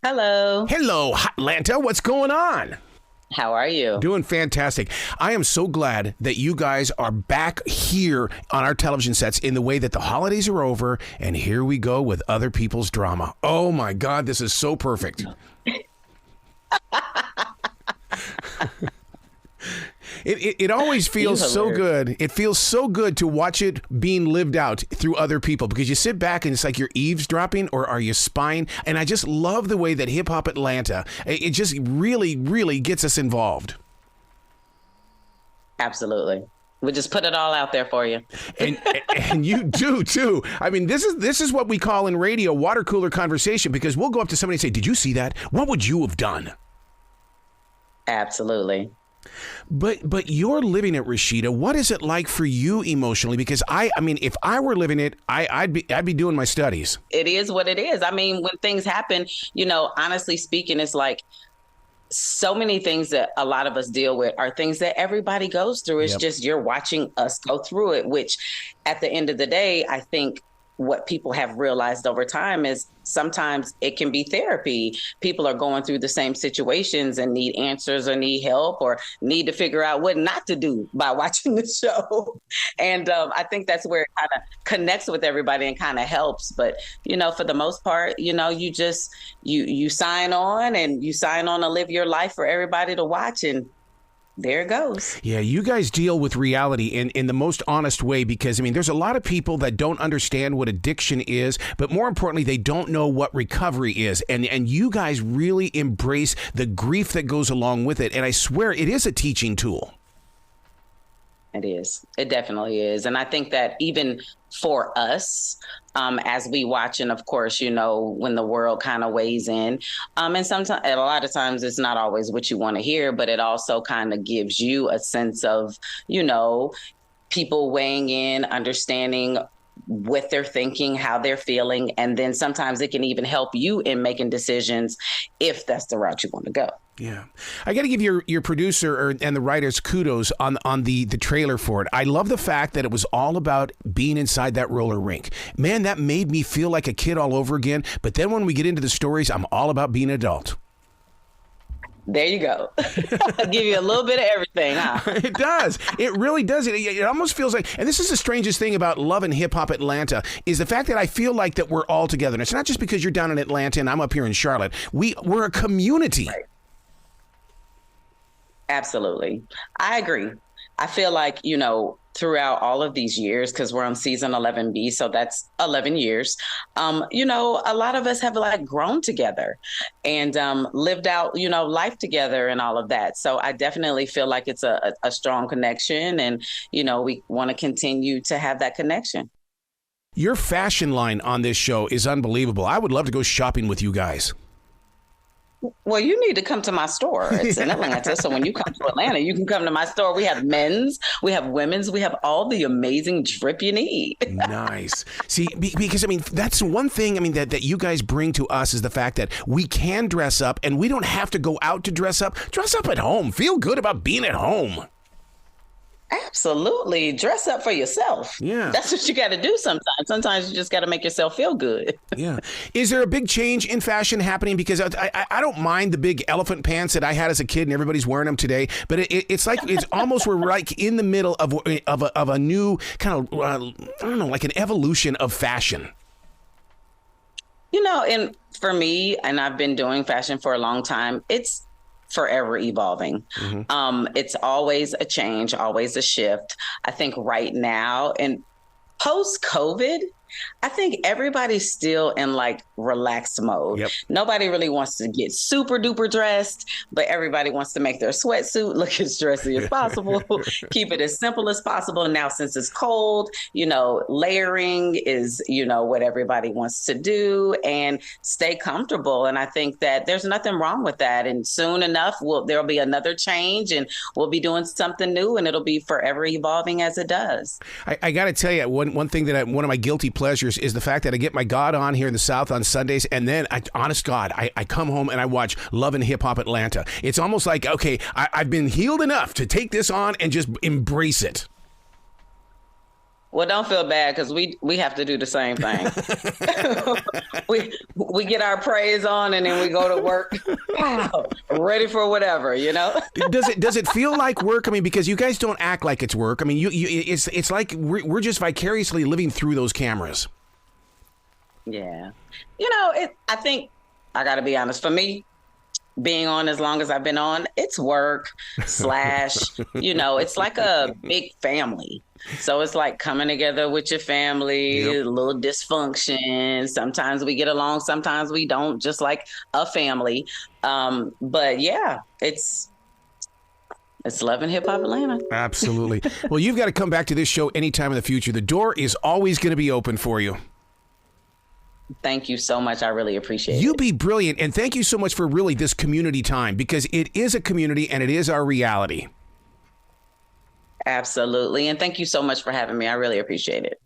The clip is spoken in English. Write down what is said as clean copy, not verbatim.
Hello. Hello, Atlanta. What's going on? How are you? Doing fantastic. I am so glad that you guys are back here on our television sets in the way that the holidays are over, and here we go with other people's drama. Oh my God, this is so perfect. It always feels so good. It feels so good to watch it being lived out through other people, because you sit back and it's like you're eavesdropping, or are you spying? And I just love the way that Hip Hop Atlanta, it just really, really gets us involved. Absolutely. We just put it all out there for you. And you do too. I mean, this is what we call in radio water cooler conversation, because we'll go up to somebody and say, "Did you see that? What would you have done?" Absolutely. But you're living it, Rasheeda. What is it like for you emotionally? Because I mean, if I were living it, I'd be doing my studies. It is what it is. I mean, when things happen, honestly speaking, it's like so many things that a lot of us deal with are things that everybody goes through. It's just you're watching us go through it, which at the end of the day, I think what people have realized over time is sometimes it can be therapy. People are going through the same situations and need answers or need help or need to figure out what not to do by watching the show. And I think that's where it kind of connects with everybody and kind of helps. But, for the most part, you just, you sign on to live your life for everybody to watch, and there it goes. Yeah, you guys deal with reality in the most honest way, because, I mean, there's a lot of people that don't understand what addiction is, but more importantly, they don't know what recovery is. And you guys really embrace the grief that goes along with it. And I swear it is a teaching tool. It is. It definitely is. And I think that even for us, as we watch, and of course, when the world kind of weighs in, and sometimes, a lot of times it's not always what you want to hear, but it also kind of gives you a sense of, people weighing in, understanding what they're thinking, how they're feeling. And then sometimes it can even help you in making decisions if that's the route you want to go. Yeah. I got to give your producer and the writers kudos on the trailer for it. I love the fact that it was all about being inside that roller rink. Man, that made me feel like a kid all over again. But then when we get into the stories, I'm all about being an adult. There you go. I'll give you a little bit of everything, huh? It does. It really does. It almost feels like, and this is the strangest thing about Love and Hip Hop Atlanta, is the fact that I feel like that we're all together. And it's not just because you're down in Atlanta and I'm up here in Charlotte. We're a community. Right. Absolutely. I agree. I feel like, throughout all of these years, because we're on season 11B, so that's 11 years, a lot of us have grown together and lived out, life together and all of that. So I definitely feel like it's a strong connection, and, we want to continue to have that connection. Your fashion line on this show is unbelievable. I would love to go shopping with you guys. Well, you need to come to my store. It's in Atlanta. So when you come to Atlanta, you can come to my store. We have men's, we have women's, we have all the amazing drip you need. Nice. See, because, I mean, that's one thing, I mean, that you guys bring to us is the fact that we can dress up and we don't have to go out to dress up. Dress up at home. Feel good about being at home. Absolutely. Dress up for yourself. Yeah. That's what you got to do sometimes. Sometimes you just got to make yourself feel good. Yeah. Is there a big change in fashion happening? Because I don't mind the big elephant pants that I had as a kid and everybody's wearing them today. But it's like it's almost we're like in the middle of a new kind of, I don't know, like an evolution of fashion. And for me, and I've been doing fashion for a long time, it's forever evolving. Mm-hmm. It's always a change, always a shift. I think right now, and post-COVID, I think everybody's still in relaxed mode. Yep. Nobody really wants to get super duper dressed, but everybody wants to make their sweatsuit look as dressy as possible, keep it as simple as possible. Now, since it's cold, layering is, what everybody wants to do, and stay comfortable. And I think that there's nothing wrong with that. And soon enough, there'll be another change, and we'll be doing something new, and it'll be forever evolving as it does. I got to tell you, one thing that one of my guilty pleasures is the fact that I get my God on here in the South on Sundays, and then, honest God, I come home and I watch Love and Hip Hop Atlanta. It's almost like, okay, I've been healed enough to take this on and just embrace it. Well, don't feel bad because we have to do the same thing. we get our praise on and then we go to work, wow, ready for whatever, you know. Does it feel like work? I mean, because you guys don't act like it's work. I mean, it's like we're just vicariously living through those cameras. Yeah, you know, I think I got to be honest. For me, being on as long as I've been on, it's work / you know, it's like a big family. So it's like coming together with your family, a little dysfunction. Sometimes we get along, sometimes we don't, just like a family. But yeah, it's Love and Hip Hop Atlanta. Absolutely. Well, you've got to come back to this show anytime in the future. The door is always going to be open for you. Thank you so much. I really appreciate it. You be brilliant. And thank you so much for really this community time, because it is a community and it is our reality. Absolutely. And thank you so much for having me. I really appreciate it.